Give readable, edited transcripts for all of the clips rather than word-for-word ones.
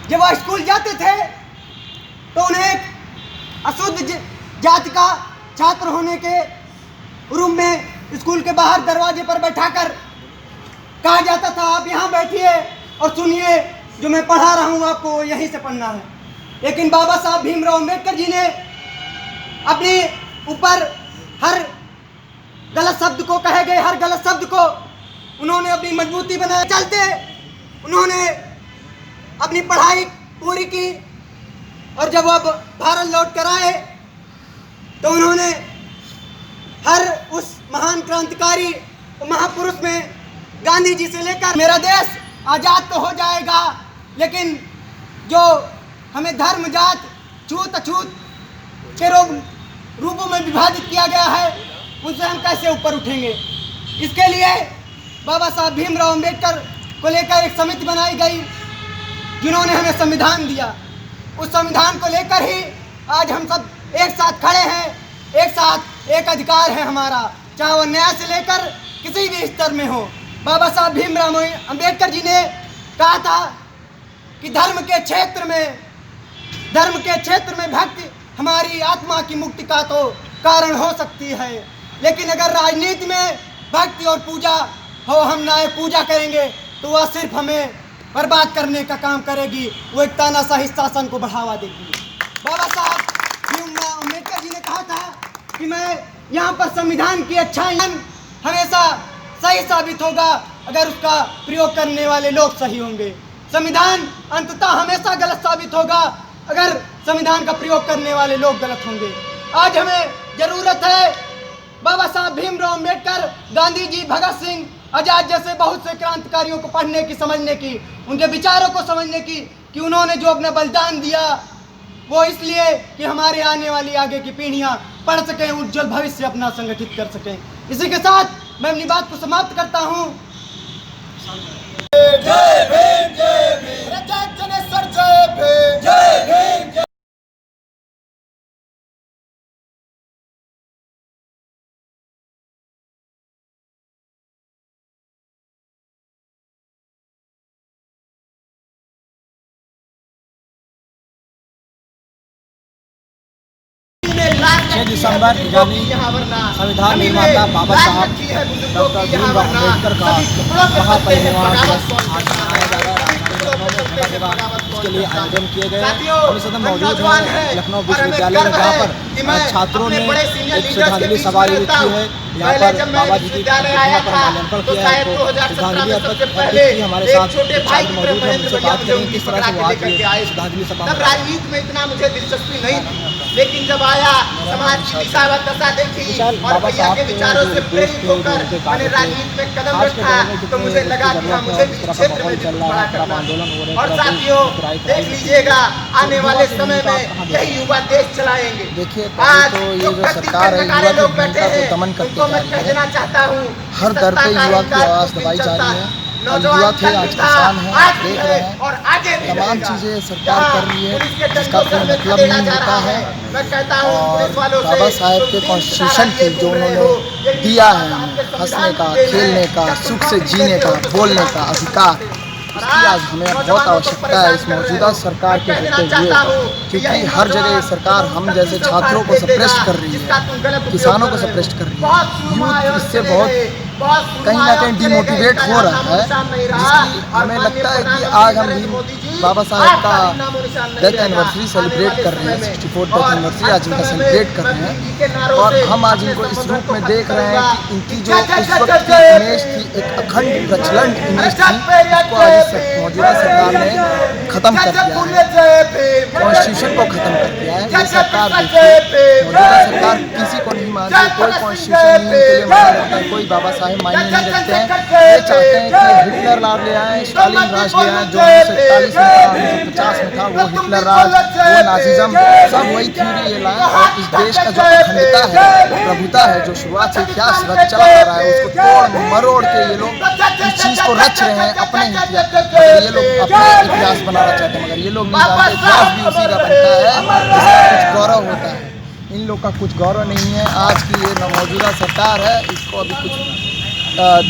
जब वो स्कूल जाते थे तो उन्हें एक अशुद्ध जाति का छात्र होने के रूम में स्कूल के बाहर दरवाजे पर बैठाकर कहा जाता था, आप यहाँ बैठिए और सुनिए, जो मैं पढ़ा रहा हूँ आपको यहीं से पढ़ना है। लेकिन बाबा साहब भीमराव अम्बेडकर जी ने अपने ऊपर हर गलत शब्द को, कहे गए हर गलत शब्द को उन्होंने अपनी मजबूती बनाए चलते उन्होंने अपनी पढ़ाई पूरी की। और जब अब भारत लौट कर आए तो उन्होंने हर उस महान क्रांतिकारी महापुरुष में गांधी जी से लेकर मेरा देश आज़ाद तो हो जाएगा, लेकिन जो हमें धर्म जात छूत अछूत के रूपों में विभाजित किया गया है, उनसे हम कैसे ऊपर उठेंगे। इसके लिए बाबा साहब भीमराव अम्बेडकर को लेकर एक समिति बनाई गई, जिन्होंने हमें संविधान दिया। उस संविधान को लेकर ही आज हम सब एक साथ खड़े हैं, एक साथ एक अधिकार है हमारा, चाहे वो न्याय से लेकर किसी भी स्तर में हो। बाबा साहब भीमराव अम्बेडकर जी ने कहा था कि धर्म के क्षेत्र में भक्ति हमारी आत्मा की मुक्ति का तो कारण हो सकती है, लेकिन अगर राजनीति में भक्ति और पूजा हो, हम ना पूजा करेंगे तो वह सिर्फ हमें बर्बाद करने का काम करेगी, वो एक तानाशाही शासन को बढ़ावा देगी। बाबा साहब भीमराव अम्बेडकर जी ने कहा था कि मैं यहाँ पर संविधान की अच्छाई हमेशा सही साबित होगा अगर उसका प्रयोग करने वाले लोग सही होंगे। संविधान अंततः हमेशा गलत साबित होगा अगर संविधान का प्रयोग करने वाले लोग गलत होंगे। आज हमें जरूरत है बाबा साहब भीमराव अम्बेडकर, गांधी जी, भगत सिंह, आजाद जैसे बहुत से क्रांतिकारियों को पढ़ने की, समझने की, उनके विचारों को समझने की, कि उन्होंने जो अपना बलिदान दिया वो इसलिए कि हमारे आने वाली आगे की पीढ़ियां पढ़ सकें, उज्जवल भविष्य अपना संगठित कर सकें। इसी के साथ मैं अपनी बात को समाप्त करता हूं। जय भीम, जय भीम, जनेश्वर जय भीम, जय भीम। दिसंबर यानी संविधान निर्माता बाबा साहब डॉक्टर भीमराव अम्बेडकर का महापरिनिर्वाण दिवस आज मनाया जा रहा है। इसके लिए आयोजन किए गए हम सदन मौजूद हैं लखनऊ विश्वविद्यालय में, जहाँ पर छात्रों ने एक श्रद्धांजलि सभा आयोजित की है। यहाँ पर बाबा जी की प्रतिमा पर माल्यार्पण किया है, तो श्रद्धांजलि अर्पित की। हमारे साथ छात्र मौजूद हैं, उनसे बात करेंगे किस तरह से वो आज श्रद्धांजलि सभा। राजनीति में इतना मुझे दिलचस्पी नहीं थी, लेकिन जब आया समाज की दिशा व दशा देखी और भैया के विचारों से प्रेरित होकर मैंने राजनीति में कदम रखा, तो मुझे लगा कि हाँ, मुझे भी क्षेत्र में जरूर बड़ा करना है। और साथियों देख लीजिएगा, आने वाले समय में यही युवा देश चलाएंगे। देखिए आज तो ये जो जो सरकार है युवा लोग बैठे हैं, दमन करते मैं कहना चाहता हूँ, हर दर पे युवा की आवाज़ दबाई जा रही है। युवा थे, आज किसान हैं, देख रहे हैं और आगे तमाम चीज़ें सरकार कर रही है जिसका कोई मतलब नहीं होता है। और बाबा साहेब के कॉन्स्टिट्यूशन की जो उन्होंने दिया है हंसने का, खेलने का, सुख से जीने का, बोलने का अधिकार, उसकी आज हमें बहुत आवश्यकता है इस मौजूदा सरकार के होते हुए, क्योंकि हर जगह ये सरकार हम जैसे छात्रों को सप्रेस्ट कर रही है, किसानों को सप्रेस्ट कर रही है। यूथ इससे बहुत कहीं ना कहीं डिमोटिवेट हो रहा है, जिसकी हमें लगता है कि आज हम बाबा साहब का डेथ एनिवर्सरी सेलिब्रेट कर रहे हैं, 64th डेथ एनिवर्सरी आज इनका सेलिब्रेट कर रहे हैं। और हम आज इनको इस रूप में देख रहे हैं कि इनकी जो उस वक्त की इमेज थी, एक अखंड प्रचलन इमेज थी, उसको आज मौजूदा सरकार ने खत्म कर दिया है, कॉन्स्टिट्यूशन को खत्म कर दिया है। ये सरकार देखिए, मौजूदा सरकार किसी को नहीं मानती, कोई कॉन्स्टिट्यूशन नहीं उनके लिए माना रखता है, कोई बाबा साहेब मायने नहीं रखते हैं। ये चाहते हैं कि हिटलर राज ले आए, स्टालिन राज ले आए, जो 1941 में था, 1950 में था, वो हिटलर राज, वो नाजिज्म, सब वही थ्योरी ये लाए। और इस देश का जो अखंडता है, प्रभुता है, जो शुरुआत से इतिहास चला आ रहा है, उसको तोड़ मरोड़ के ये लोग इस चीज़ को रच रहे हैं अपने इतिहास। मगर ये लोग अपने इतिहास बनाना चाहते हैं, मगर ये लोग नहीं जानते इतिहास भी उसी का बनता है जिसका कुछ गौरव होता है। इन लोग का कुछ गौरव नहीं है। आज की ये मौजूदा सरकार है, इसको अभी कुछ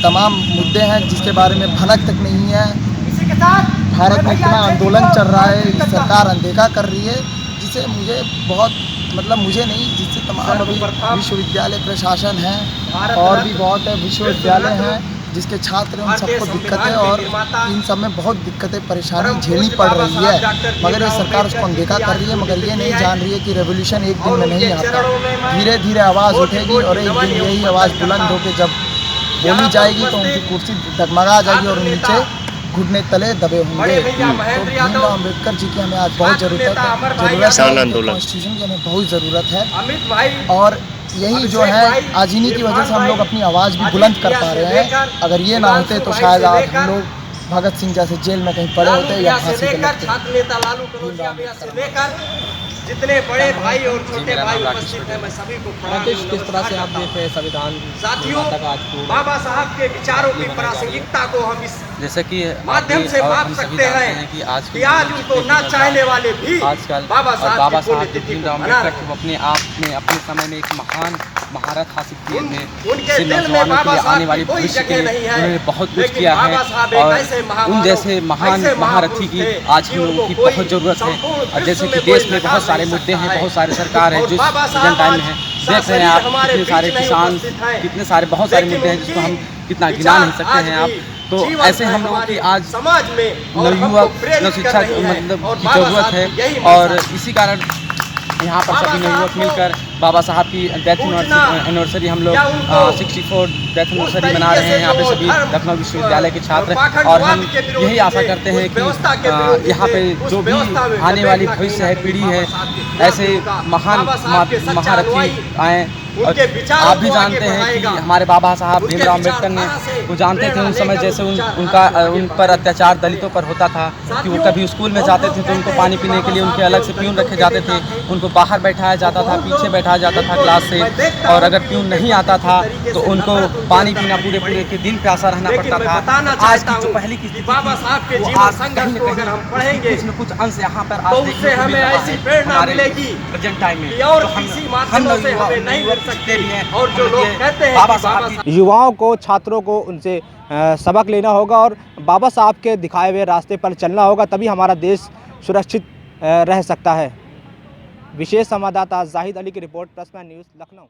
तमाम मुद्दे हैं जिसके बारे में भनक तक नहीं है। इसी के साथ भारत में इतना आंदोलन चल रहा है, सरकार अनदेखा कर रही है, जिसे मुझे बहुत मुझे नहीं, जिससे तमाम अभी विश्वविद्यालय प्रशासन है और भी बहुत है विश्वविद्यालय हैं जिसके छात्र उन सबको दिक्कतें और इन सब में बहुत दिक्कतें परेशानी झेलनी पड़ रही है, मगर ये सरकार उसको अनदेखा कर रही है। मगर ये नहीं जान रही है कि रेवोल्यूशन एक दिन में नहीं आता, धीरे धीरे आवाज़ उठेगी और एक दिन यही आवाज़ बुलंद होकर जब बोली जाएगी तो उनकी कुर्सी डगमगा जाएगी और नीचे घुटने तले दबे होंगे। तो भीमराव अम्बेडकर जी की हमें आज बहुत ज़रूरत है, कॉन्स्टिट्यूशन की हमें बहुत ज़रूरत है और यही जो है आज इन्हीं की वजह से हम लोग अपनी आवाज़ भी बुलंद कर पा रहे हैं। अगर ये ना होते तो शायद आज हम लोग भगत सिंह जैसे जेल में कहीं पड़े होते या फांसी पे लगते। जितने बड़े भाई और छोटे भाई उपस्थित हैं, मैं सभी को प्रणाम करता हूं। किस तरह से आप देख रहे हैं संविधान साथियों, बाबा साहब के विचारों की प्रासंगिकता को हम इस जैसे कि माध्यम से माप सकते हैं कि आज उनको ना चाहने वाले भी आजकल बाबा साहब की भीमराव अम्बेडकर को अपने आप में अपने समय में एक महान महारत हासिल किए थे। उनके दिल में बाबा साहब की कोई जगह नहीं है, उन्होंने बहुत कुछ किया है और उन जैसे महान महारथी की आज हम लोगों की बहुत ज़रूरत है। और जैसे कि देश में बहुत सारे मुद्दे हैं, बहुत सारे सरकार है जो प्रेजेंट टाइम में है, देख रहे हैं आप कितने सारे किसान, कितने सारे बहुत सारे मुद्दे हैं जिसको हम कितना गिना नहीं सकते हैं आप। तो ऐसे हम लोगों की आज समाज में नवयुवक नवशिक्षा मतलब की ज़रूरत है और इसी कारण यहाँ पर सभी नवयुवक मिलकर बाबा साहब की डेथ एनिवर्सरी हम लोग 64 डेथ एनिवर्सरी मना रहे हैं यहाँ पे सभी लखनऊ विश्वविद्यालय के छात्र। और हम यही आशा करते हैं कि यहाँ पे जो भी आने वाली भविष्य है पीढ़ी है, ऐसे महान महारथी आएँ। और आप भी जानते हैं कि हमारे बाबा साहब भीमराव अम्बेडकर ने वो जानते थे उन समय जैसे उन पर अत्याचार दलितों पर होता था कि वो कभी स्कूल में जाते थे तो उनको पानी पीने के लिए उनके अलग से प्यून रखे जाते थे, उनको बाहर बैठाया जाता था, पीछे बैठाया जाता था क्लास से, और अगर प्यून नहीं आता था तो उनको पानी पीना पूरे के दिन प्यासा रहना पड़ता था। आज की जो पहली की बाबा साहब के जीवन संघर्ष को अगर हम पढ़ेंगे कुछ न कुछ अंश यहाँ पर तो उससे हमें ऐसी प्रेरणा मिलेगी प्रेजेंट टाइम में और किसी माध्यमों से हमें नहीं मिल सकते हैं। और जो लोग कहते हैं बाबा साहब युवाओं को, छात्रों को उनसे सबक लेना होगा और बाबा साहब के दिखाए हुए रास्ते पर चलना होगा, तभी हमारा देश सुरक्षित रह सकता है। विशेष संवाददाता जाहिद अली की report, press man news, Lucknow.